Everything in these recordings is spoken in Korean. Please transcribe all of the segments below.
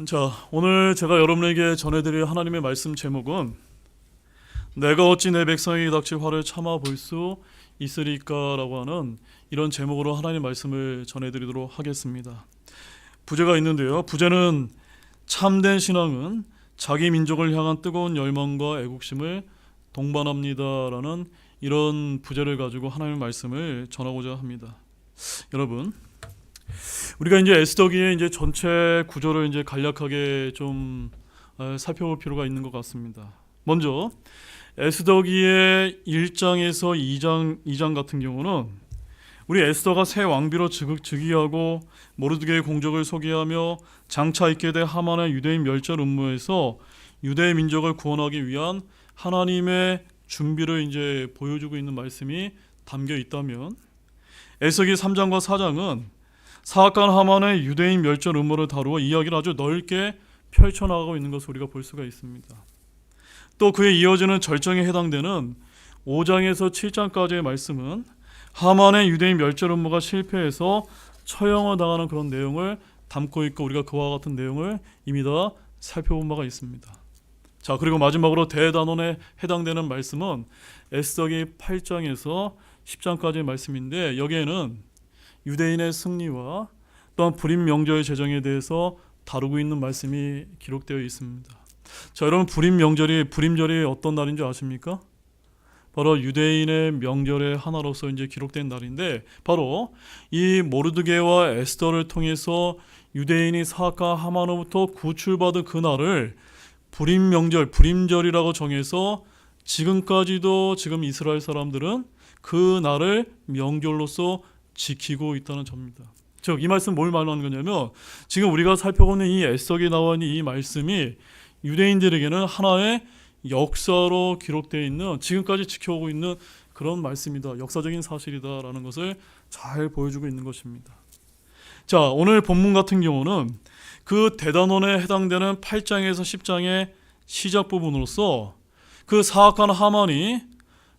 자, 오늘 제가 여러분에게 전해드릴 하나님의 말씀 제목은 내가 어찌 내 백성에게 닥칠 화를 참아 볼 수 있으리까라고 하는 이런 제목으로 하나님 말씀을 전해드리도록 하겠습니다. 부제가 있는데요. 부제는 참된 신앙은 자기 민족을 향한 뜨거운 열망과 애국심을 동반합니다라는 이런 부제를 가지고 하나님의 말씀을 전하고자 합니다. 여러분, 우리가 이제 에스더기의 이제 전체 구조를 이제 간략하게 좀 살펴볼 필요가 있는 것 같습니다. 먼저 에스더기의 1장에서 2장 같은 경우는 우리 에스더가 새 왕비로 즉위하고 모르드게의 공적을 소개하며 장차 있게 될 하만의 유대인 멸절 음모에서 유대 민족을 구원하기 위한 하나님의 준비를 이제 보여주고 있는 말씀이 담겨 있다면, 에스더기 3장과 4장은 사악한 하만의 유대인 멸절 음모를 다루어 이야기를 아주 넓게 펼쳐나가고 있는 것을 우리가 볼 수가 있습니다. 또 그에 이어지는 절정에 해당되는 5장에서 7장까지의 말씀은 하만의 유대인 멸절 음모가 실패해서 처형을 당하는 그런 내용을 담고 있고, 우리가 그와 같은 내용을 이미 다 살펴본 바가 있습니다. 자, 그리고 마지막으로 대단원에 해당되는 말씀은 에스더기 8장에서 10장까지의 말씀인데, 여기에는 유대인의 승리와 또한 불임 명절 제정에 대해서 다루고 있는 말씀이 기록되어 있습니다. 자, 여러분, 불임절이 어떤 날인 줄 아십니까? 바로 유대인의 명절의 하나로서 이제 기록된 날인데, 바로 이 모르드게와 에스더를 통해서 유대인이 사악한 하만으로부터 구출받은 그 날을 불임 명절, 불임절이라고 정해서 지금까지도 지금 이스라엘 사람들은 그 날을 명절로서 지키고 있다는 점입니다. 즉, 이 말씀 뭘 말하는 거냐면, 지금 우리가 살펴보는 이 에스더기에 나와 있는 이 말씀이 유대인들에게는 하나의 역사로 기록되어 있는, 지금까지 지켜오고 있는 그런 말씀이다, 역사적인 사실이다라는 것을 잘 보여주고 있는 것입니다. 자, 오늘 본문 같은 경우는 그 대단원에 해당되는 8장에서 10장의 시작 부분으로서 그 사악한 하만이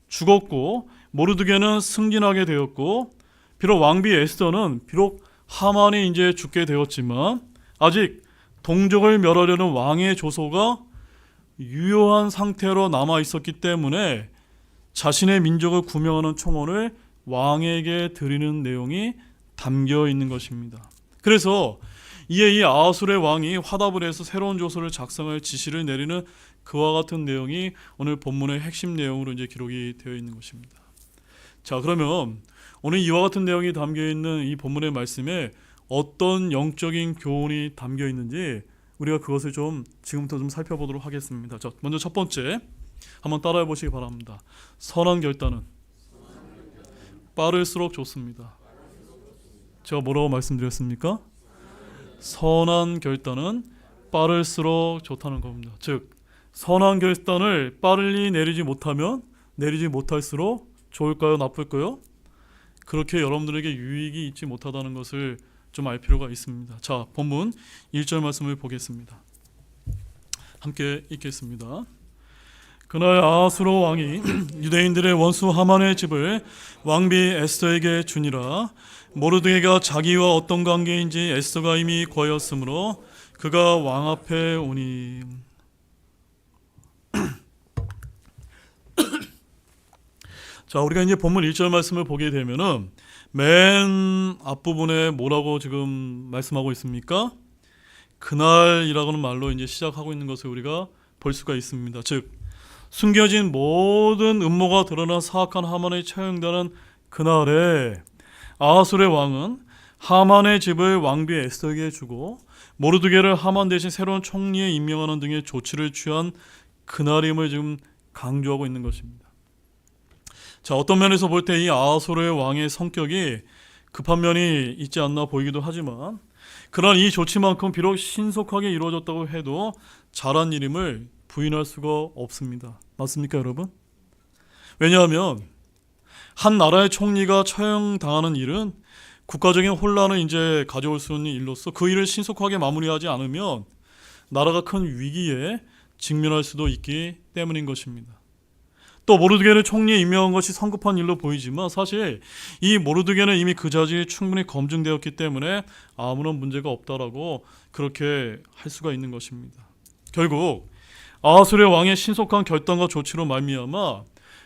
죽었고 모르드게는 승진하게 되었고, 비록 왕비 에스더는 비록 하만이 이제 죽게 되었지만 아직 동족을 멸하려는 왕의 조소가 유효한 상태로 남아 있었기 때문에 자신의 민족을 구명하는 청혼을 왕에게 드리는 내용이 담겨 있는 것입니다. 그래서 이에 이 아하술의 왕이 화답을 해서 새로운 조서를 작성할 지시를 내리는 그와 같은 내용이 오늘 본문의 핵심 내용으로 이제 기록이 되어 있는 것입니다. 자, 그러면 오늘 이와 같은 내용이 담겨 있는 이 본문의 말씀에 어떤 영적인 교훈이 담겨 있는지 우리가 그것을 좀 지금부터 좀 살펴보도록 하겠습니다. 자, 먼저 첫 번째 한번 따라해 보시기 바랍니다. 선한 결단은 빠를수록 좋습니다. 제가 뭐라고 말씀드렸습니까? 선한 결단은 빠를수록 좋다는 겁니다. 즉, 선한 결단을 빠르게 내리지 못할수록 좋을까요? 나쁠까요? 그렇게 여러분들에게 유익이 있지 못하다는 것을 좀 알 필요가 있습니다. 자, 본문 1절 말씀을 보겠습니다. 함께 읽겠습니다. 그날 아하수로 왕이 유대인들의 원수 하만의 집을 왕비 에스더에게 주니라. 모르드게가 자기와 어떤 관계인지 에스더가 이미 거였으므로 그가 왕 앞에 오니. 자, 우리가 이제 본문 1절 말씀을 보게 되면은 맨 앞부분에 뭐라고 지금 말씀하고 있습니까? 그날이라고는 말로 이제 시작하고 있는 것을 우리가 볼 수가 있습니다. 즉, 숨겨진 모든 음모가 드러난 사악한 하만의 처형되는 그날에 아하술의 왕은 하만의 집을 왕비 에스더에게 주고 모르드게를 하만 대신 새로운 총리에 임명하는 등의 조치를 취한 그날임을 지금 강조하고 있는 것입니다. 자, 어떤 면에서 볼 때 이 아하수르의 왕의 성격이 급한 면이 있지 않나 보이기도 하지만, 그러나 이 조치만큼 비록 신속하게 이루어졌다고 해도 잘한 일임을 부인할 수가 없습니다. 맞습니까, 여러분? 왜냐하면 한 나라의 총리가 처형당하는 일은 국가적인 혼란을 이제 가져올 수 있는 일로서 그 일을 신속하게 마무리하지 않으면 나라가 큰 위기에 직면할 수도 있기 때문인 것입니다. 또 모르드게를 총리에 임명한 것이 성급한 일로 보이지만 사실 이 모르드게는 이미 그 자질이 충분히 검증되었기 때문에 아무런 문제가 없다라고 그렇게 할 수가 있는 것입니다. 결국 아하수르 왕의 신속한 결단과 조치로 말미암아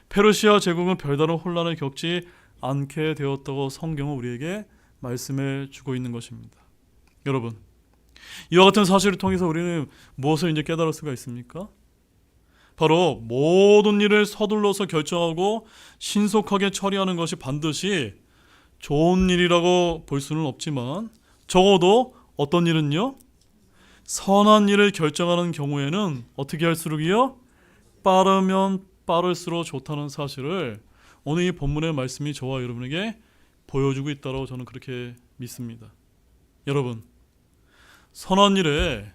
페르시아 제국은 별다른 혼란을 겪지 않게 되었다고 성경은 우리에게 말씀해 주고 있는 것입니다. 여러분, 이와 같은 사실을 통해서 우리는 무엇을 이제 깨달을 수가 있습니까? 바로 모든 일을 서둘러서 결정하고 신속하게 처리하는 것이 반드시 좋은 일이라고 볼 수는 없지만 적어도 어떤 일은요? 선한 일을 결정하는 경우에는 어떻게 할수록이요? 빠르면 빠를수록 좋다는 사실을 오늘 이 본문의 말씀이 저와 여러분에게 보여주고 있다고 저는 그렇게 믿습니다. 여러분, 선한 일에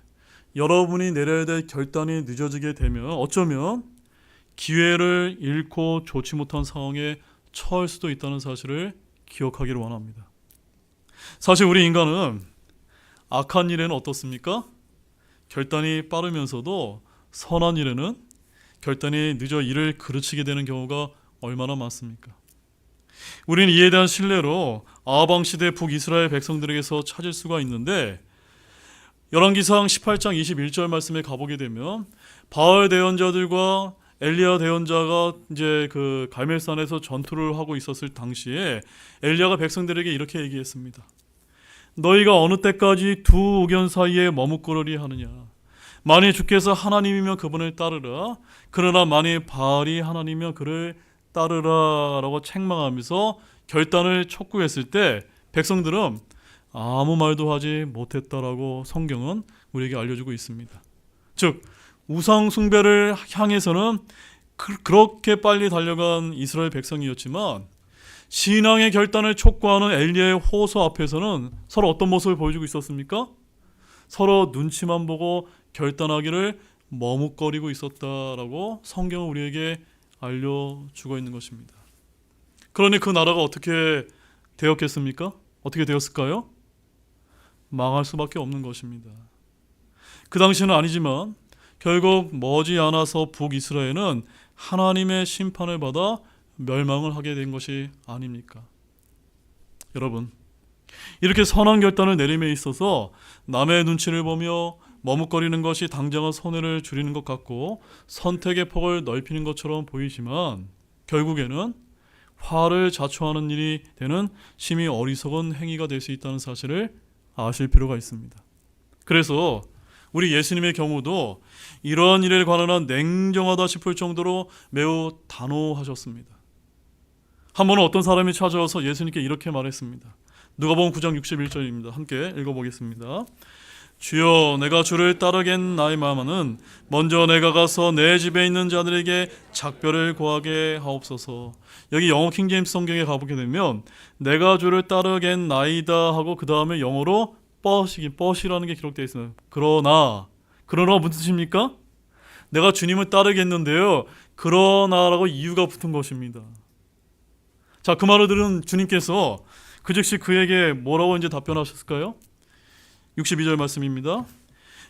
여러분이 내려야 될 결단이 늦어지게 되면 어쩌면 기회를 잃고 좋지 못한 상황에 처할 수도 있다는 사실을 기억하기를 원합니다. 사실 우리 인간은 악한 일에는 어떻습니까? 결단이 빠르면서도 선한 일에는 결단이 늦어 일을 그르치게 되는 경우가 얼마나 많습니까? 우리는 이에 대한 신뢰로 아방 시대 북이스라엘 백성들에게서 찾을 수가 있는데 열왕기상 18장 21절 말씀에 가보게 되면 바알 대언자들과 엘리야 대언자가 이제 그 갈멜산에서 전투를 하고 있었을 당시에 엘리야가 백성들에게 이렇게 얘기했습니다. 너희가 어느 때까지 두 의견 사이에 머뭇거리리 하느냐. 만일 주께서 하나님이면 그분을 따르라. 그러나 만일 바알이 하나님이면 그를 따르라 라고 책망하면서 결단을 촉구했을 때 백성들은 아무 말도 하지 못했다라고 성경은 우리에게 알려주고 있습니다. 즉 우상 숭배를 향해서는 그렇게 빨리 달려간 이스라엘 백성이었지만 신앙의 결단을 촉구하는 엘리야의 호소 앞에서는 서로 어떤 모습을 보여주고 있었습니까? 서로 눈치만 보고 결단하기를 머뭇거리고 있었다라고 성경은 우리에게 알려주고 있는 것입니다. 그러니 그 나라가 어떻게 되었겠습니까? 어떻게 되었을까요? 망할 수밖에 없는 것입니다. 그 당시는 아니지만 결국 머지않아서 북이스라엘은 하나님의 심판을 받아 멸망을 하게 된 것이 아닙니까? 여러분, 이렇게 선한 결단을 내림에 있어서 남의 눈치를 보며 머뭇거리는 것이 당장은 손해를 줄이는 것 같고 선택의 폭을 넓히는 것처럼 보이지만 결국에는 화를 자초하는 일이 되는 심히 어리석은 행위가 될 수 있다는 사실을 아실 필요가 있습니다. 그래서 우리 예수님의 경우도 이러한 일에 관한 냉정하다 싶을 정도로 매우 단호하셨습니다. 한 번은 어떤 사람이 찾아와서 예수님께 이렇게 말했습니다. 누가복음 9장 61절입니다. 함께 읽어보겠습니다. 주여, 내가 주를 따르겠나이마마는 먼저 내가 가서 내 집에 있는 자들에게 작별을 고하게 하옵소서. 여기 영어 킹제임스 성경에 가보게 되면 내가 주를 따르겠나이다 하고 그 다음에 영어로 뻗이라는 게 기록되어 있습니다. 그러나 무슨 뜻입니까? 내가 주님을 따르겠는데요. 그러나라고 이유가 붙은 것입니다. 자, 그 말을 들은 주님께서 그 즉시 그에게 뭐라고 이제 답변하셨을까요? 62절 말씀입니다.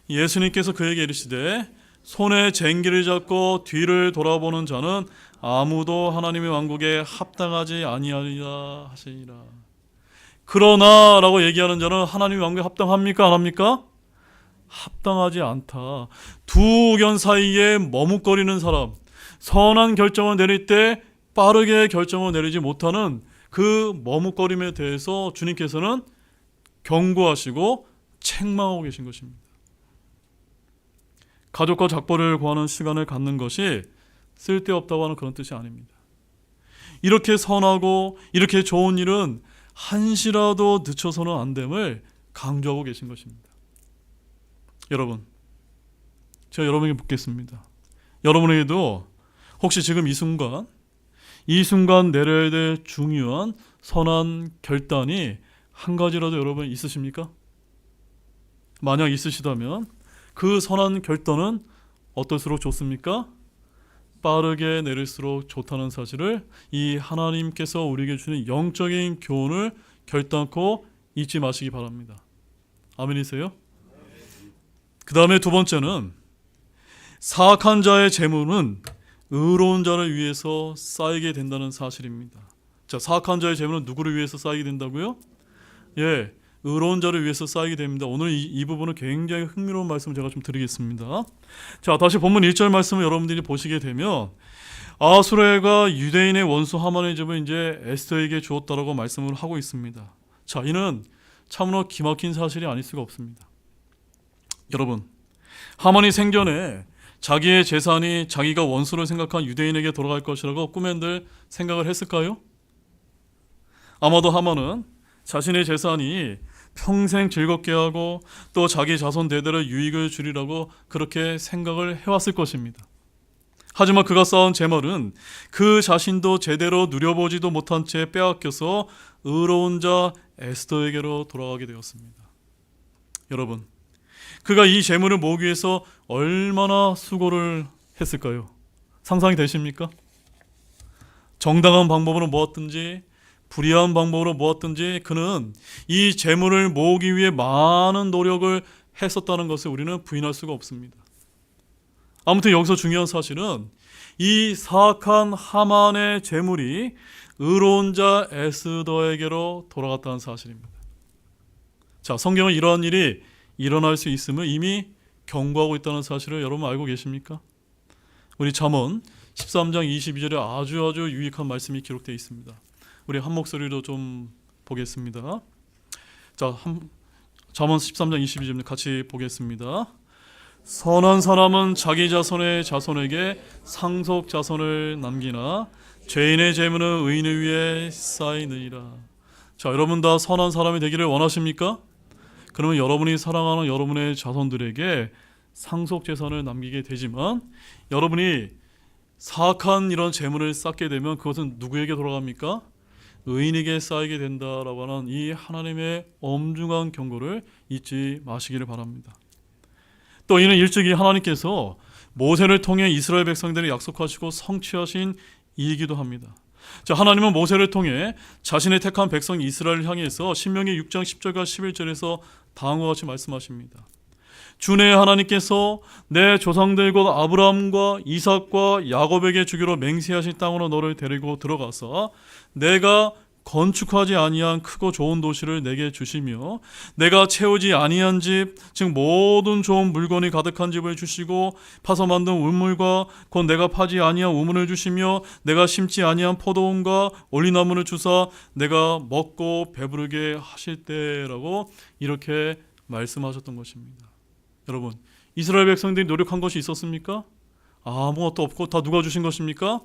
예수님께서 그에게 이르시되 손에 쟁기를 잡고 뒤를 돌아보는 자는 아무도 하나님의 왕국에 합당하지 아니하리라 하시니라. 그러나 라고 얘기하는 자는 하나님의 왕국에 합당합니까? 안 합니까? 합당하지 않다. 두 의견 사이에 머뭇거리는 사람, 선한 결정을 내릴 때 빠르게 결정을 내리지 못하는 그 머뭇거림에 대해서 주님께서는 경고하시고 책망하고 계신 것입니다. 가족과 작별을 구하는 시간을 갖는 것이 쓸데없다고 하는 그런 뜻이 아닙니다. 이렇게 선하고 이렇게 좋은 일은 한시라도 늦춰서는 안 됨을 강조하고 계신 것입니다. 여러분, 제가 여러분에게 묻겠습니다. 여러분에게도 혹시 지금 이 순간 내려야 될 중요한 선한 결단이 한 가지라도 여러분 있으십니까? 만약 있으시다면 그 선한 결단은 어떨수록 좋습니까? 빠르게 내릴수록 좋다는 사실을 이 하나님께서 우리에게 주는 영적인 교훈을 결단코 잊지 마시기 바랍니다. 아멘이세요? 그 다음에 두 번째는 사악한 자의 재물은 의로운 자를 위해서 쌓이게 된다는 사실입니다. 자, 사악한 자의 재물은 누구를 위해서 쌓이게 된다고요? 예, 의로운 자를 위해서 쌓이게 됩니다. 오늘 이 부분은 굉장히 흥미로운 말씀을 제가 좀 드리겠습니다. 자, 다시 본문 1절 말씀을 여러분들이 보시게 되면 아수레가 유대인의 원수 하만의 집을 이제 에스더에게 주었다라고 말씀을 하고 있습니다. 자, 이는 참으로 기막힌 사실이 아닐 수가 없습니다. 여러분, 하만이 생전에 자기의 재산이 자기가 원수를 생각한 유대인에게 돌아갈 것이라고 꿈엔들 생각을 했을까요? 아마도 하만은 자신의 재산이 평생 즐겁게 하고 또 자기 자손 대대로 유익을 주리라고 그렇게 생각을 해왔을 것입니다. 하지만 그가 쌓은 재물은 그 자신도 제대로 누려보지도 못한 채 빼앗겨서 의로운 자 에스더에게로 돌아가게 되었습니다. 여러분, 그가 이 재물을 모으기 위해서 얼마나 수고를 했을까요? 상상이 되십니까? 정당한 방법으로 모았든지 불의한 방법으로 모았든지 그는 이 재물을 모으기 위해 많은 노력을 했었다는 것을 우리는 부인할 수가 없습니다. 아무튼 여기서 중요한 사실은 이 사악한 하만의 재물이 의로운 자 에스더에게로 돌아갔다는 사실입니다. 자, 성경은 이러한 일이 일어날 수 있음을 이미 경고하고 있다는 사실을 여러분 알고 계십니까? 우리 잠언 13장 22절에 아주 유익한 말씀이 기록되어 있습니다. 우리 한 목소리로 좀 보겠습니다. 자, 잠언 13장 22절 같이 보겠습니다. 선한 사람은 자기 자손의 자손에게 상속 자손을 남기나 죄인의 재물은 의인을 위해 쌓이느니라. 자, 여러분 다 선한 사람이 되기를 원하십니까? 그러면 여러분이 사랑하는 여러분의 자손들에게 상속 재산을 남기게 되지만 여러분이 사악한 이런 재물을 쌓게 되면 그것은 누구에게 돌아갑니까? 의인에게 쌓이게 된다라고 하는 이 하나님의 엄중한 경고를 잊지 마시기를 바랍니다. 또 이는 일찍이 하나님께서 모세를 통해 이스라엘 백성들을 약속하시고 성취하신 일이기도 합니다. 자, 하나님은 모세를 통해 자신의 택한 백성 이스라엘을 향해서 신명기 6장 10절과 11절에서 다음과 같이 말씀하십니다. 주내 하나님께서 내 조상들과 아브라함과 이삭과 야곱에게 주기로 맹세하신 땅으로 너를 데리고 들어가서 내가 건축하지 아니한 크고 좋은 도시를 내게 주시며 내가 채우지 아니한 집, 즉 모든 좋은 물건이 가득한 집을 주시고 파서 만든 우물과 곧 내가 파지 아니한 우물을 주시며 내가 심지 아니한 포도원과 올리나무를 주사 내가 먹고 배부르게 하실 때라고 이렇게 말씀하셨던 것입니다. 여러분, 이스라엘 백성들이 노력한 것이 있었습니까? 아무것도 없고 다 누가 주신 것입니까?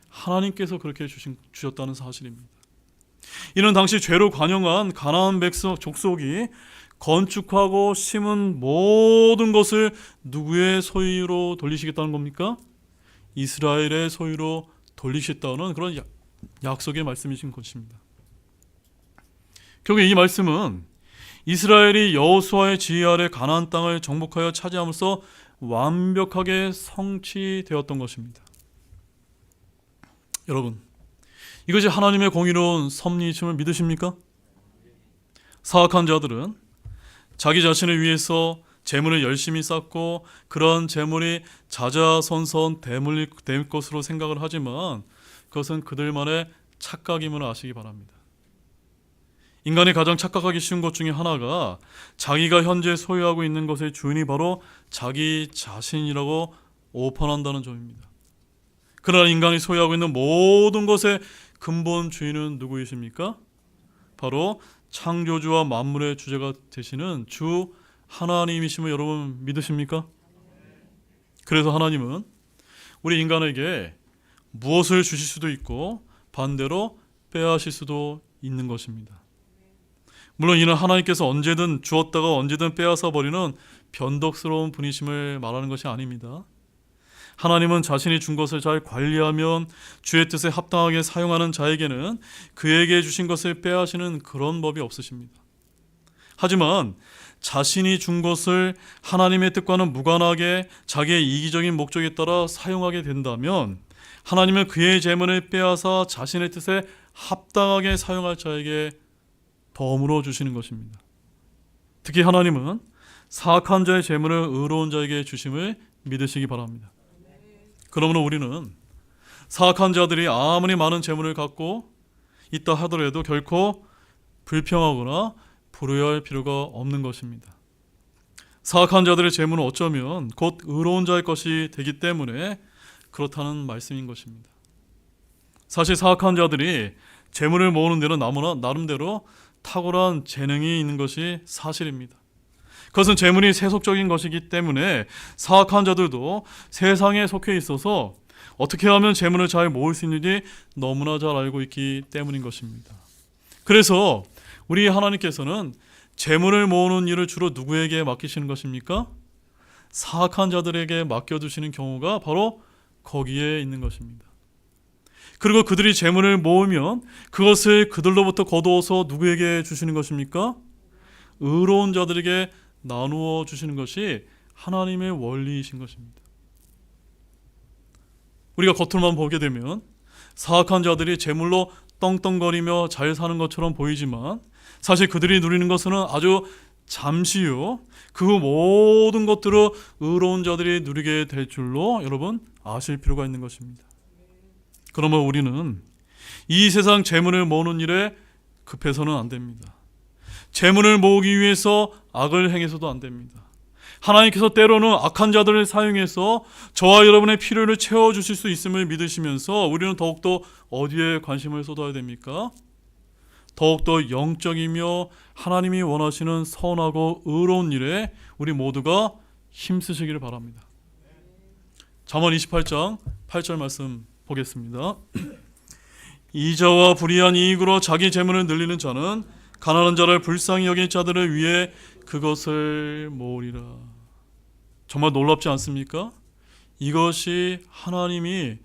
하나님께서 그렇게 주셨다는 사실입니다. 이는 당시 죄로 관영한 가나안 백성 족속이 건축하고 심은 모든 것을 누구의 소유로 돌리시겠다는 겁니까? 이스라엘의 소유로 돌리시겠다는 그런 약속의 말씀이신 것입니다. 결국 이 말씀은 이스라엘이 여호수아의 지휘 아래 가나안 땅을 정복하여 차지함으로써 완벽하게 성취되었던 것입니다. 여러분, 이것이 하나님의 공의로운 섭리이심을 믿으십니까? 사악한 자들은 자기 자신을 위해서 재물을 열심히 쌓고 그런 재물이 자자손손 될 것으로 생각을 하지만 그것은 그들만의 착각임을 아시기 바랍니다. 인간이 가장 착각하기 쉬운 것 중에 하나가 자기가 현재 소유하고 있는 것의 주인이 바로 자기 자신이라고 오판한다는 점입니다. 그러나 인간이 소유하고 있는 모든 것의 근본 주인은 누구이십니까? 바로 창조주와 만물의 주제가 되시는 주 하나님이심을 여러분 믿으십니까? 그래서 하나님은 우리 인간에게 무엇을 주실 수도 있고 반대로 빼앗으실 수도 있는 것입니다. 물론 이는 하나님께서 언제든 주었다가 언제든 빼앗아 버리는 변덕스러운 분이심을 말하는 것이 아닙니다. 하나님은 자신이 준 것을 잘 관리하면 주의 뜻에 합당하게 사용하는 자에게는 그에게 주신 것을 빼앗으시는 그런 법이 없으십니다. 하지만 자신이 준 것을 하나님의 뜻과는 무관하게 자기의 이기적인 목적에 따라 사용하게 된다면 하나님은 그의 재물을 빼앗아 자신의 뜻에 합당하게 사용할 자에게 덤으로 주시는 것입니다. 특히 하나님은 사악한 자의 재물을 의로운 자에게 주심을 믿으시기 바랍니다. 그러므로 우리는 사악한 자들이 아무리 많은 재물을 갖고 있다 하더라도 결코 불평하거나 불효할 필요가 없는 것입니다. 사악한 자들의 재물은 어쩌면 곧 의로운 자의 것이 되기 때문에 그렇다는 말씀인 것입니다. 사실 사악한 자들이 재물을 모으는 데는 나름대로 탁월한 재능이 있는 것이 사실입니다. 그것은 재물이 세속적인 것이기 때문에 사악한 자들도 세상에 속해 있어서 어떻게 하면 재물을 잘 모을 수 있는지 너무나 잘 알고 있기 때문인 것입니다. 그래서 우리 하나님께서는 재물을 모으는 일을 주로 누구에게 맡기시는 것입니까? 사악한 자들에게 맡겨두시는 경우가 바로 거기에 있는 것입니다. 그리고 그들이 재물을 모으면 그것을 그들로부터 거두어서 누구에게 주시는 것입니까? 의로운 자들에게 나누어 주시는 것이 하나님의 원리이신 것입니다. 우리가 겉으로만 보게 되면 사악한 자들이 재물로 떵떵거리며 잘 사는 것처럼 보이지만 사실 그들이 누리는 것은 아주 잠시요, 그 모든 것들을 의로운 자들이 누리게 될 줄로 여러분 아실 필요가 있는 것입니다. 그러면 우리는 이 세상 재물을 모으는 일에 급해서는 안 됩니다. 재물을 모으기 위해서 악을 행해서도 안 됩니다. 하나님께서 때로는 악한 자들을 사용해서 저와 여러분의 필요를 채워주실 수 있음을 믿으시면서 우리는 더욱더 어디에 관심을 쏟아야 됩니까? 더욱더 영적이며 하나님이 원하시는 선하고 의로운 일에 우리 모두가 힘쓰시기를 바랍니다. 잠언 28장 8절 말씀 보겠습니다. 이자와 불의한 이익으로 자기 재물을 늘리는 자는 가난한 자를 불쌍히 여긴 자들을 위해 그것을 모으리라. 정말 놀랍지 않습니까? 이것이 하나님이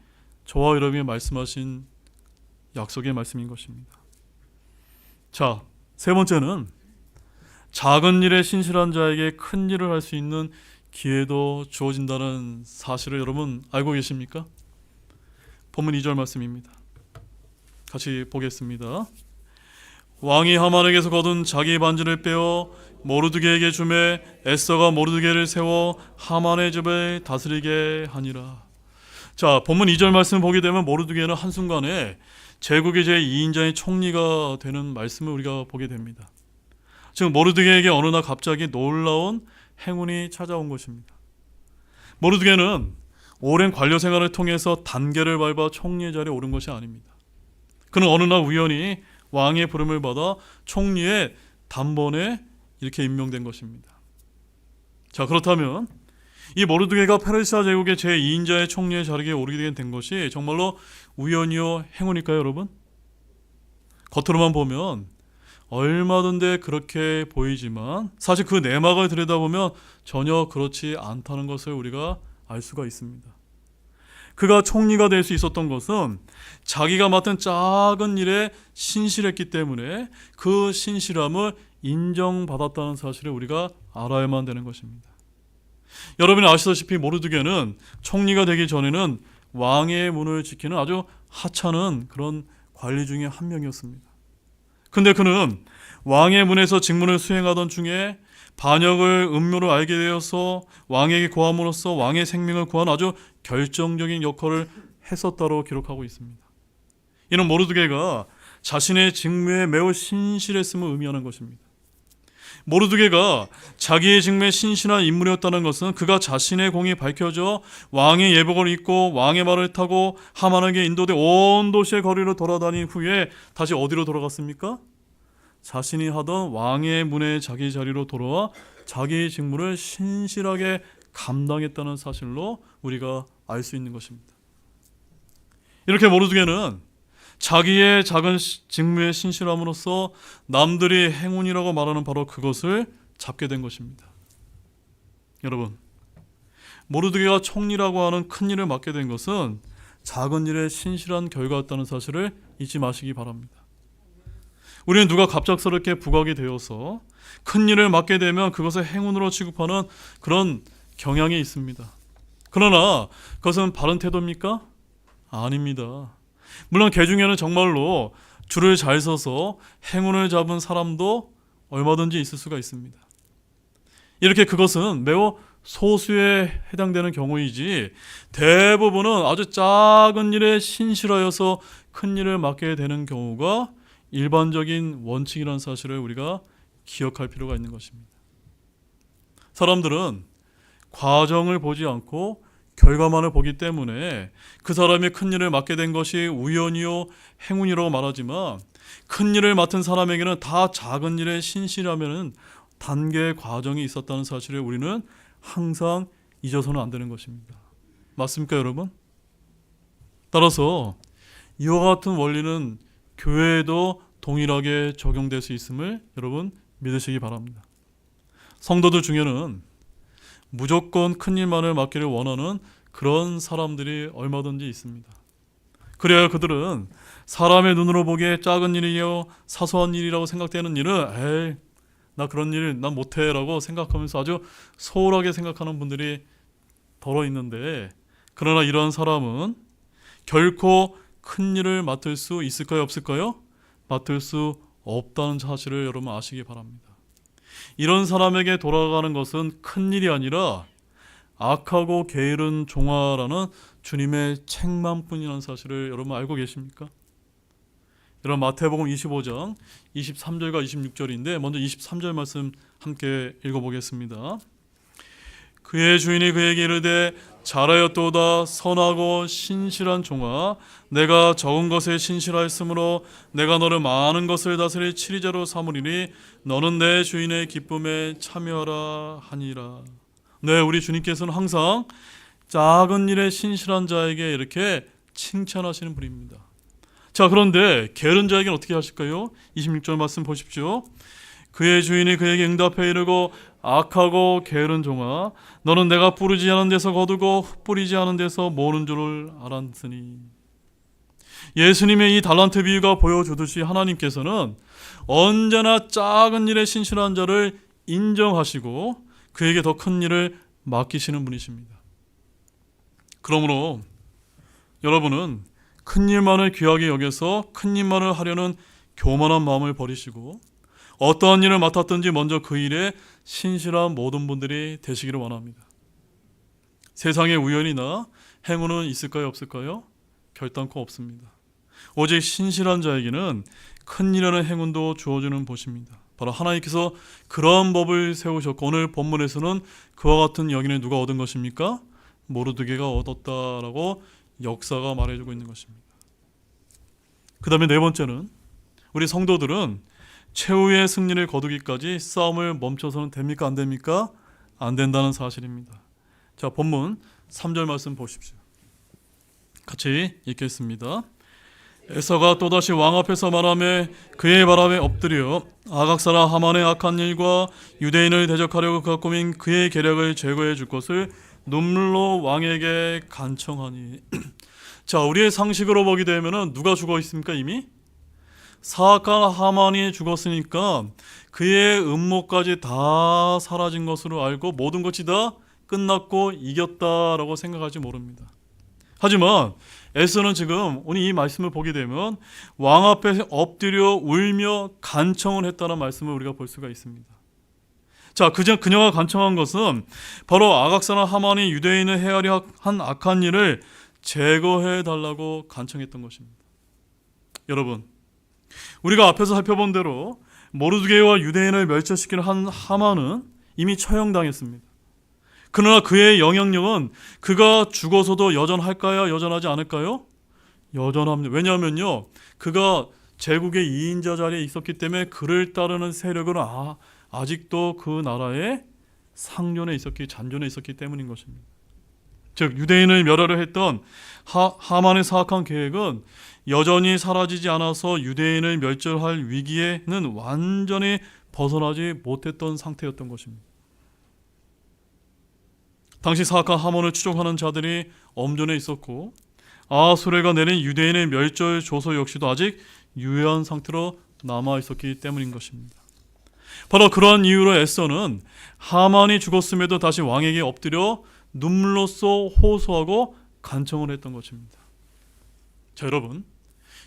저와 여러분에게 말씀하신 약속의 말씀인 것입니다. 자, 세 번째는 작은 일에 신실한 자에게 큰 일을 할 수 있는 기회도 주어진다는 사실을 여러분 알고 계십니까? 본문 2절 말씀입니다. 같이 보겠습니다. 왕이 하만에게서 거둔 자기 반지를 빼어 모르드게에게 주매 에스더가 모르드게를 세워 하만의 집을 다스리게 하니라. 자, 본문 2절 말씀을 보게 되면 모르드게는 한순간에 제국의 제2인자의 총리가 되는 말씀을 우리가 보게 됩니다. 즉 모르드게에게 어느 날 갑자기 놀라운 행운이 찾아온 것입니다. 모르드게는 오랜 관료 생활을 통해서 단계를 밟아 총리의 자리에 오른 것이 아닙니다. 그는 어느 날 우연히 왕의 부름을 받아 총리의 단번에 이렇게 임명된 것입니다. 자, 그렇다면 이 모르드게가 페르시아 제국의 제2인자의 총리의 자리에 오르게 된 것이 정말로 우연이요 행운일까요, 여러분? 겉으로만 보면 얼마든지 그렇게 보이지만 사실 그 내막을 들여다보면 전혀 그렇지 않다는 것을 우리가 알 수가 있습니다. 그가 총리가 될 수 있었던 것은 자기가 맡은 작은 일에 신실했기 때문에 그 신실함을 인정받았다는 사실을 우리가 알아야만 되는 것입니다. 여러분이 아시다시피 모르드게는 총리가 되기 전에는 왕의 문을 지키는 아주 하찮은 그런 관리 중에 한 명이었습니다. 근데 그는 왕의 문에서 직무를 수행하던 중에 반역을 음모를 알게 되어서 왕에게 고함으로써 왕의 생명을 구한 아주 결정적인 역할을 했었다고 기록하고 있습니다. 이는 모르드게가 자신의 직무에 매우 신실했음을 의미하는 것입니다. 모르드게가 자기의 직무에 신실한 인물이었다는 것은 그가 자신의 공이 밝혀져 왕의 예복을 입고 왕의 말을 타고 하만에게 인도돼 온 도시의 거리를 돌아다닌 후에 다시 어디로 돌아갔습니까? 자신이 하던 왕의 문에 자기 자리로 돌아와 자기의 직무를 신실하게 감당했다는 사실로 우리가 알 수 있는 것입니다. 이렇게 모르드게는 자기의 작은 직무에 신실함으로써 남들이 행운이라고 말하는 바로 그것을 잡게 된 것입니다. 여러분, 모르드게가 총리라고 하는 큰 일을 맡게 된 것은 작은 일에 신실한 결과였다는 사실을 잊지 마시기 바랍니다. 우리는 누가 갑작스럽게 부각이 되어서 큰 일을 맡게 되면 그것을 행운으로 취급하는 그런 경향이 있습니다. 그러나 그것은 바른 태도입니까? 아닙니다. 물론 그 중에는 정말로 줄을 잘 서서 행운을 잡은 사람도 얼마든지 있을 수가 있습니다. 이렇게 그것은 매우 소수에 해당되는 경우이지 대부분은 아주 작은 일에 신실하여서 큰 일을 맡게 되는 경우가 일반적인 원칙이라는 사실을 우리가 기억할 필요가 있는 것입니다. 사람들은 과정을 보지 않고 결과만을 보기 때문에 그 사람이 큰 일을 맡게 된 것이 우연이요 행운이라고 말하지만 큰 일을 맡은 사람에게는 다 작은 일에 신실하면 단계의 과정이 있었다는 사실을 우리는 항상 잊어서는 안 되는 것입니다. 맞습니까, 여러분? 따라서 이와 같은 원리는 교회에도 동일하게 적용될 수 있음을 여러분 믿으시기 바랍니다. 성도들 중에는 무조건 큰 일만을 맡기를 원하는 그런 사람들이 얼마든지 있습니다. 그래야 그들은 사람의 눈으로 보기에 작은 일이요 사소한 일이라고 생각되는 일은 에이 나 그런 일 난 못해 라고 생각하면서 아주 소홀하게 생각하는 분들이 덜어 있는데, 그러나 이러한 사람은 결코 큰 일을 맡을 수 있을까요, 없을까요? 맡을 수 없다는 사실을 여러분 아시기 바랍니다. 이런 사람에게 돌아가는 것은 큰 일이 아니라 악하고 게으른 종아라는 주님의 책망뿐이라는 사실을 여러분 알고 계십니까? 여러분 마태복음 25장 23절과 26절인데 먼저 23절 말씀 함께 읽어보겠습니다. 그의 주인이 그에게 이르되 잘하였도다 선하고 신실한 종아, 내가 적은 것에 신실하였으므로 내가 너를 많은 것을 다스릴 치리자로 삼으리니 너는 내 주인의 기쁨에 참여하라 하니라. 네, 우리 주님께서는 항상 작은 일에 신실한 자에게 이렇게 칭찬하시는 분입니다. 자, 그런데 게으른 자에게는 어떻게 하실까요? 26절 말씀 보십시오. 그의 주인이 그에게 응답해 이르고 악하고 게으른 종아, 너는 내가 뿌리지 않은 데서 거두고 흩뿌리지 않은 데서 모으는 줄을 알았으니. 예수님의 이 달란트 비유가 보여주듯이 하나님께서는 언제나 작은 일에 신실한 자를 인정하시고 그에게 더 큰 일을 맡기시는 분이십니다. 그러므로 여러분은 큰 일만을 귀하게 여겨서 큰 일만을 하려는 교만한 마음을 버리시고 어떠한 일을 맡았든지 먼저 그 일에 신실한 모든 분들이 되시기를 원합니다. 세상에 우연이나 행운은 있을까요, 없을까요? 결단코 없습니다. 오직 신실한 자에게는 큰 일이라는 행운도 주어주는 것입니다. 바로 하나님께서 그러한 법을 세우셨고 오늘 본문에서는 그와 같은 영예를 누가 얻은 것입니까? 모르드게가 얻었다라고 역사가 말해주고 있는 것입니다. 그 다음에 네 번째는 우리 성도들은 최후의 승리를 거두기까지 싸움을 멈춰서는 됩니까? 안 됩니까? 안 된다는 사실입니다. 자, 본문 3절 말씀 보십시오. 같이 읽겠습니다. 에서가 또다시 왕 앞에서 말하며 그의 바람에 엎드려 아각사라 하만의 악한 일과 유대인을 대적하려고 그가 꾸민 그의 계략을 제거해 줄 것을 눈물로 왕에게 간청하니. 자, 우리의 상식으로 보게 되면 누가 죽어 있습니까? 이미 사악한 하만이 죽었으니까 그의 음모까지 다 사라진 것으로 알고 모든 것이 다 끝났고 이겼다라고 생각할지 모릅니다. 하지만 에서는 지금 오늘 이 말씀을 보게 되면 왕 앞에 엎드려 울며 간청을 했다는 말씀을 우리가 볼 수가 있습니다. 자, 그녀가 간청한 것은 바로 아각사나 하만이 유대인을 해하려 한 악한 일을 제거해 달라고 간청했던 것입니다. 여러분, 우리가 앞에서 살펴본 대로 모르드게와 유대인을 멸절시키는 한 하만은 이미 처형당했습니다. 그러나 그의 영향력은 그가 죽어서도 여전할까요? 여전하지 않을까요? 여전합니다. 왜냐하면요, 그가 제국의 2인자 자리에 있었기 때문에 그를 따르는 세력은 아직도 그 나라의 상존에 있었기, 잔존에 있었기 때문인 것입니다. 즉 유대인을 멸하려 했던 하만의 사악한 계획은 여전히 사라지지 않아서 유대인을 멸절할 위기에는 완전히 벗어나지 못했던 상태였던 것입니다. 당시 사악한 하만을 추종하는 자들이 엄존해 있었고 아수레가 내린 유대인의 멸절 조서 역시도 아직 유효한 상태로 남아 있었기 때문인 것입니다. 바로 그러한 이유로 에서는 하만이 죽었음에도 다시 왕에게 엎드려 눈물로써 호소하고 간청을 했던 것입니다. 자, 여러분,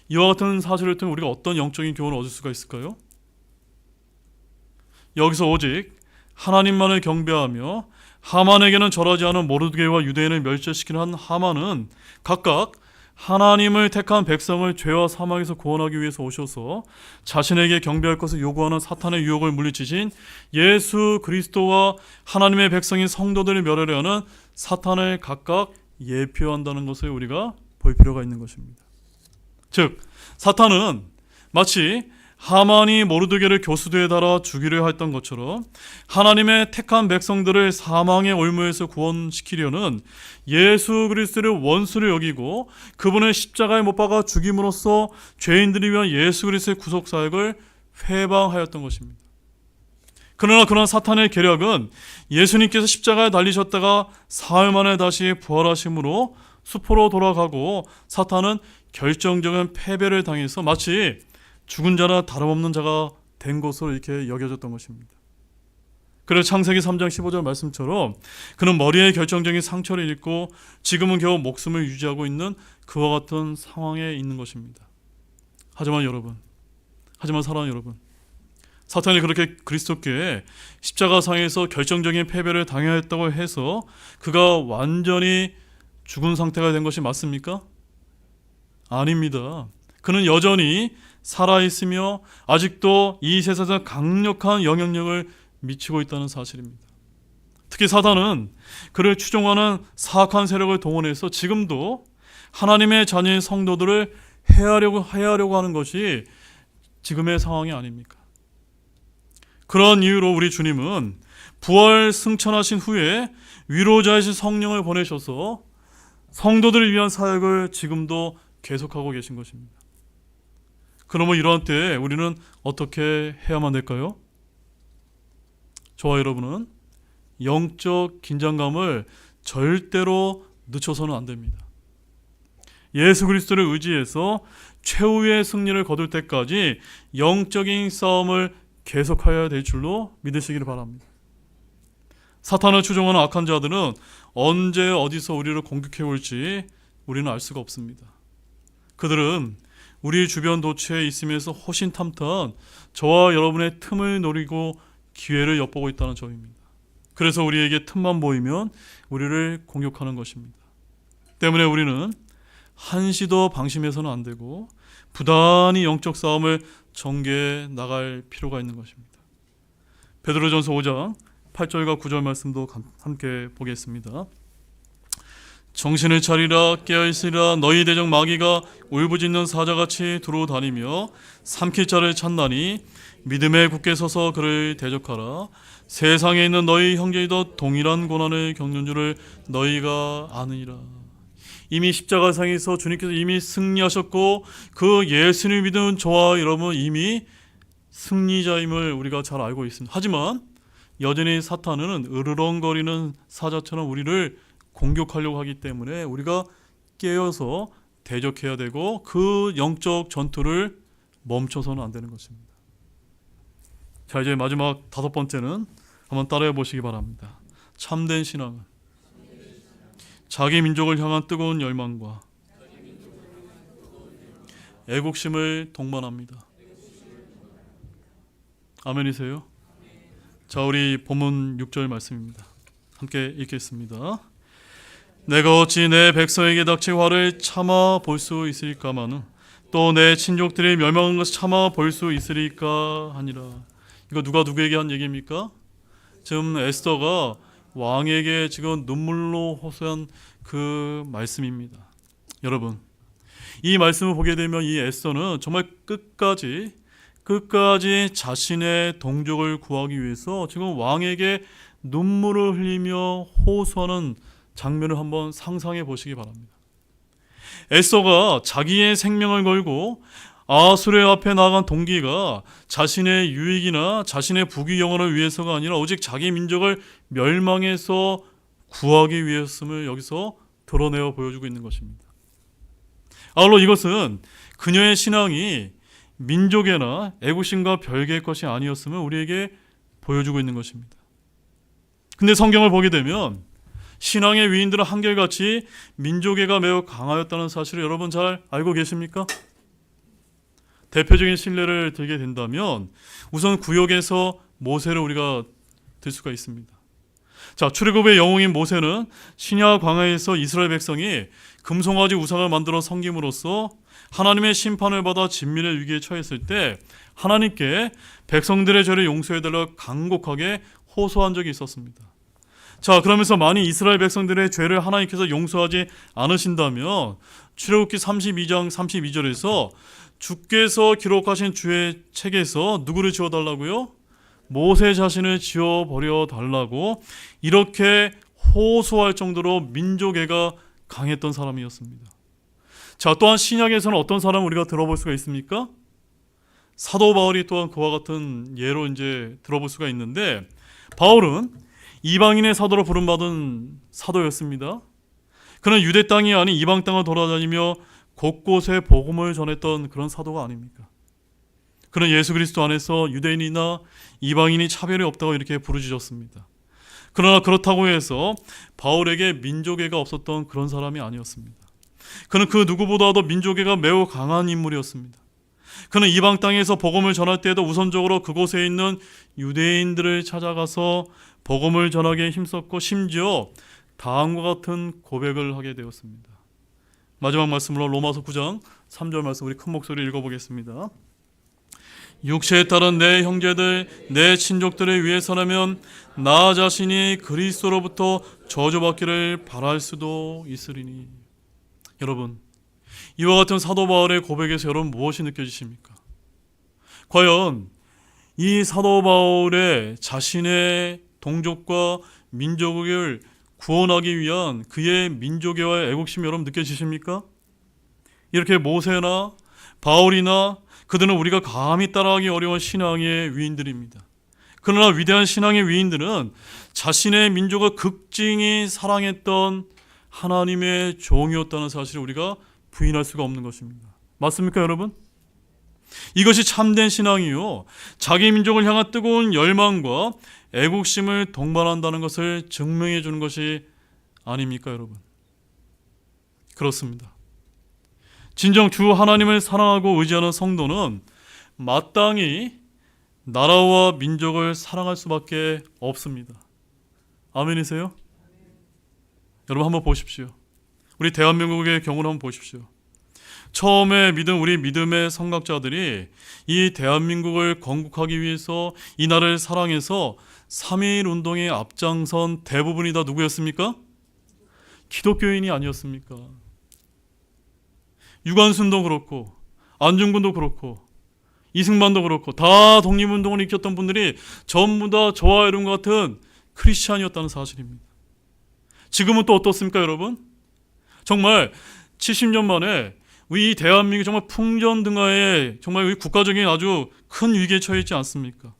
이와 같은 사실을 통해 우리가 어떤 영적인 교훈을 얻을 수가 있을까요? 여기서 오직 하나님만을 경배하며 하만에게는 절하지 않은 모르드게와 유대인을 멸절시키는 한 하만은 각각 하나님을 택한 백성을 죄와 사망에서 구원하기 위해서 오셔서 자신에게 경배할 것을 요구하는 사탄의 유혹을 물리치신 예수 그리스도와 하나님의 백성인 성도들을 멸하려 하는 사탄을 각각 예표한다는 것을 우리가 볼 필요가 있는 것입니다. 즉, 사탄은 마치 하만이 모르드게를 교수대에 달아 죽이려 했던 것처럼 하나님의 택한 백성들을 사망의 올무에서 구원시키려는 예수 그리스도를 원수로 여기고 그분을 십자가에 못 박아 죽임으로써 죄인들을 위한 예수 그리스도의 구속사역을 회방하였던 것입니다. 그러나 그런 사탄의 계략은 예수님께서 십자가에 달리셨다가 사흘 만에 다시 부활하심으로 수포로 돌아가고 사탄은 결정적인 패배를 당해서 마치 죽은 자나 다름없는 자가 된 것으로 이렇게 여겨졌던 것입니다. 그래서 창세기 3장 15절 말씀처럼 그는 머리에 결정적인 상처를 입고 지금은 겨우 목숨을 유지하고 있는 그와 같은 상황에 있는 것입니다. 하지만 사랑하는 여러분, 사탄이 그렇게 그리스도께 십자가상에서 결정적인 패배를 당했다고 해서 그가 완전히 죽은 상태가 된 것이 맞습니까? 아닙니다. 그는 여전히 살아있으며 아직도 이 세상에서 강력한 영향력을 미치고 있다는 사실입니다. 특히 사탄은 그를 추종하는 사악한 세력을 동원해서 지금도 하나님의 자녀인 성도들을 해하려고 하는 것이 지금의 상황이 아닙니까? 그런 이유로 우리 주님은 부활 승천하신 후에 위로자이신 성령을 보내셔서 성도들을 위한 사역을 지금도 계속하고 계신 것입니다. 그러면 이러한 때에 우리는 어떻게 해야만 될까요? 저와 여러분은 영적 긴장감을 절대로 늦춰서는 안 됩니다. 예수 그리스도를 의지해서 최후의 승리를 거둘 때까지 영적인 싸움을 계속해야 될 줄로 믿으시기를 바랍니다. 사탄을 추종하는 악한 자들은 언제 어디서 우리를 공격해 올지 우리는 알 수가 없습니다. 그들은 우리 주변 도처에 있으면서 호신탐탐 저와 여러분의 틈을 노리고 기회를 엿보고 있다는 점입니다. 그래서 우리에게 틈만 보이면 우리를 공격하는 것입니다. 때문에 우리는 한시도 방심해서는 안 되고 부단히 영적 싸움을 전개해 나갈 필요가 있는 것입니다. 베드로전서 5장 8절과 9절 말씀도 함께 보겠습니다. 정신을 차리라, 깨어있으리라. 너희 대적 마귀가 울부짖는 사자같이 두루다니며 삼킬 자를 찾나니 믿음에 굳게 서서 그를 대적하라. 세상에 있는 너희 형제이도 동일한 고난을 겪는 줄을 너희가 아느니라. 이미 십자가상에서 주님께서 이미 승리하셨고 그 예수를 믿은 저와 여러분 이미 승리자임을 우리가 잘 알고 있습니다. 하지만 여전히 사탄은 으르렁거리는 사자처럼 우리를 공격하려고 하기 때문에 우리가 깨어서 대적해야 되고 그 영적 전투를 멈춰서는 안 되는 것입니다. 자, 이제 마지막 5번째는 한번 따라해 보시기 바랍니다. 참된 신앙은 자기 민족을 향한 뜨거운 열망과 애국심을 동반합니다. 아멘이세요? 자, 우리 본문 6절 말씀입니다. 함께 읽겠습니다. 내가 어찌 내 백성에게 닥친 화를 참아 볼 수 있으리까마는 또 내 친족들이 멸망한 것을 참아 볼 수 있으리까 하니라. 이거 누가 누구에게 한 얘기입니까? 지금 에스더가 왕에게 지금 눈물로 호소한 그 말씀입니다. 여러분, 이 말씀을 보게 되면 이 에스더는 정말 끝까지 자신의 동족을 구하기 위해서 지금 왕에게 눈물을 흘리며 호소하는 장면을 한번 상상해 보시기 바랍니다. 에스더가 자기의 생명을 걸고 아수르 앞에 나간 동기가 자신의 유익이나 자신의 부귀 영화를 위해서가 아니라 오직 자기 민족을 멸망해서 구하기 위해서임을 여기서 드러내어 보여주고 있는 것입니다. 아울러 이것은 그녀의 신앙이 민족애나 애국심과 별개의 것이 아니었음을 우리에게 보여주고 있는 것입니다. 근데 성경을 보게 되면 신앙의 위인들은 한결같이 민족애가 매우 강하였다는 사실을 여러분 잘 알고 계십니까? 대표적인 신뢰를 들게 된다면 우선 구역에서 모세를 우리가 들 수가 있습니다. 자, 출애굽의 영웅인 모세는 시냐 광야에서 이스라엘 백성이 금송아지 우상을 만들어 섬김으로써 하나님의 심판을 받아 진멸의 위기에 처했을 때 하나님께 백성들의 죄를 용서해달라 간곡하게 호소한 적이 있었습니다. 자, 그러면서 만약 이스라엘 백성들의 죄를 하나님께서 용서하지 않으신다면 출애굽기 32장 32절에서 주께서 기록하신 주의 책에서 누구를 지워달라고요? 모세 자신을 지워버려 달라고 이렇게 호소할 정도로 민족애가 강했던 사람이었습니다. 자, 또한 신약에서는 어떤 사람을 우리가 들어볼 수가 있습니까? 사도 바울이 또한 그와 같은 예로 이제 들어볼 수가 있는데, 바울은 이방인의 사도로 부름받은 사도였습니다. 그는 유대 땅이 아닌 이방 땅을 돌아다니며 곳곳에 복음을 전했던 그런 사도가 아닙니까? 그는 예수 그리스도 안에서 유대인이나 이방인이 차별이 없다고 이렇게 부르짖었습니다. 그러나 그렇다고 해서 바울에게 민족애가 없었던 그런 사람이 아니었습니다. 그는 그 누구보다도 민족애가 매우 강한 인물이었습니다. 그는 이방 땅에서 복음을 전할 때에도 우선적으로 그곳에 있는 유대인들을 찾아가서 복음을 전하기에 힘썼고 심지어 다음과 같은 고백을 하게 되었습니다. 마지막 말씀으로 로마서 9장 3절 말씀 우리 큰 목소리 읽어보겠습니다. 육체에 따른 내 형제들, 내 친족들을 위해서라면 나 자신이 그리스도로부터 저주받기를 바랄 수도 있으리니. 여러분, 이와 같은 사도 바울의 고백에서 여러분 무엇이 느껴지십니까? 과연 이 사도 바울의 자신의 동족과 민족을 구원하기 위한 그의 민족애와 애국심이 여러분 느껴지십니까? 이렇게 모세나 바울이나 그들은 우리가 감히 따라하기 어려운 신앙의 위인들입니다. 그러나 위대한 신앙의 위인들은 자신의 민족을 극진히 사랑했던 하나님의 종이었다는 사실을 우리가 부인할 수가 없는 것입니다. 맞습니까, 여러분? 이것이 참된 신앙이요, 자기 민족을 향한 뜨거운 열망과 애국심을 동반한다는 것을 증명해 주는 것이 아닙니까, 여러분? 그렇습니다. 진정 주 하나님을 사랑하고 의지하는 성도는 마땅히 나라와 민족을 사랑할 수밖에 없습니다. 아멘이세요? 여러분 한번 보십시오. 우리 대한민국의 경우를 한번 보십시오. 처음에 우리 믿음의 선각자들이 이 대한민국을 건국하기 위해서 이 나라를 사랑해서 3.1 운동에 앞장선 대부분이 다 누구였습니까? 기독교인이 아니었습니까? 유관순도 그렇고 안중근도 그렇고 이승만도 그렇고 다 독립운동을 일으켰던 분들이 전부 다 저와 여러분 같은 크리스찬이었다는 사실입니다. 지금은 또 어떻습니까, 여러분? 정말 70년 만에 우리 대한민국이 정말 풍전등화에 정말 우리 국가적인 아주 큰 위기에 처해 있지 않습니까?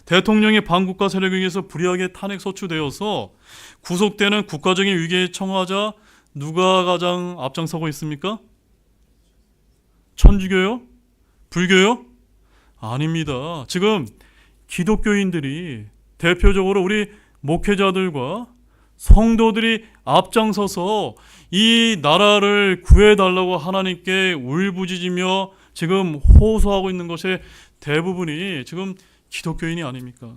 대통령의 반국가 세력에 의해서 불의하게 탄핵 소추되어서 구속되는 국가적인 위기에 처하자 누가 가장 앞장서고 있습니까? 천주교요? 불교요? 아닙니다. 지금 기독교인들이 대표적으로 우리 목회자들과 성도들이 앞장서서 이 나라를 구해달라고 하나님께 울부짖으며 지금 호소하고 있는 것의 대부분이 지금 기독교인이 아닙니까?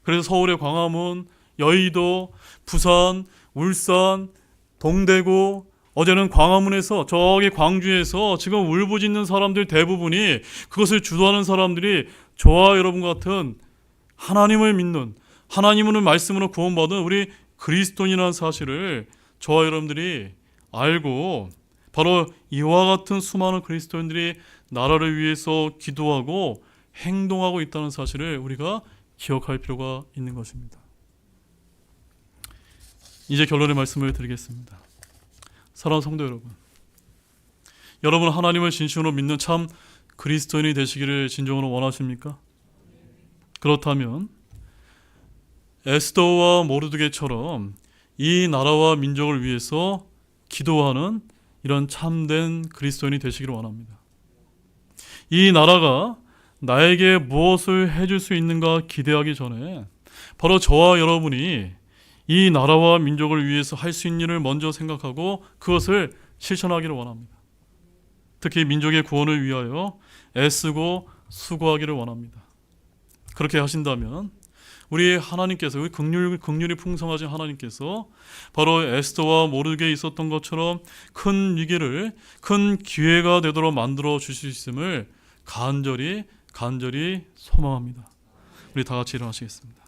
그래서 서울의 광화문, 여의도, 부산, 울산, 동대구, 어제는 광화문에서 저기 광주에서 지금 울부짖는 사람들 대부분이, 그것을 주도하는 사람들이 저와 여러분 같은 하나님을 믿는, 하나님의 말씀으로 구원받은 우리 그리스도인이라는 사실을 저와 여러분들이 알고, 바로 이와 같은 수많은 그리스도인들이 나라를 위해서 기도하고 행동하고 있다는 사실을 우리가 기억할 필요가 있는 것입니다. 이제 결론의 말씀을 드리겠습니다. 사랑하는 성도 여러분, 여러분 하나님을 진심으로 믿는 참 그리스도인이 되시기를 진정으로 원하십니까? 그렇다면 에스더와 모르드게처럼 이 나라와 민족을 위해서 기도하는 이런 참된 그리스도인이 되시기를 원합니다. 이 나라가 나에게 무엇을 해줄 수 있는가 기대하기 전에 바로 저와 여러분이 이 나라와 민족을 위해서 할 수 있는 일을 먼저 생각하고 그것을 실천하기를 원합니다. 특히 민족의 구원을 위하여 애쓰고 수고하기를 원합니다. 그렇게 하신다면 우리 하나님께서, 우리 긍휼이 풍성하신 하나님께서 바로 에스더와 모르드게에 있었던 것처럼 큰 위기를, 큰 기회가 되도록 만들어 주실 수 있음을 간절히 소망합니다. 우리 다 같이 일어나시겠습니다.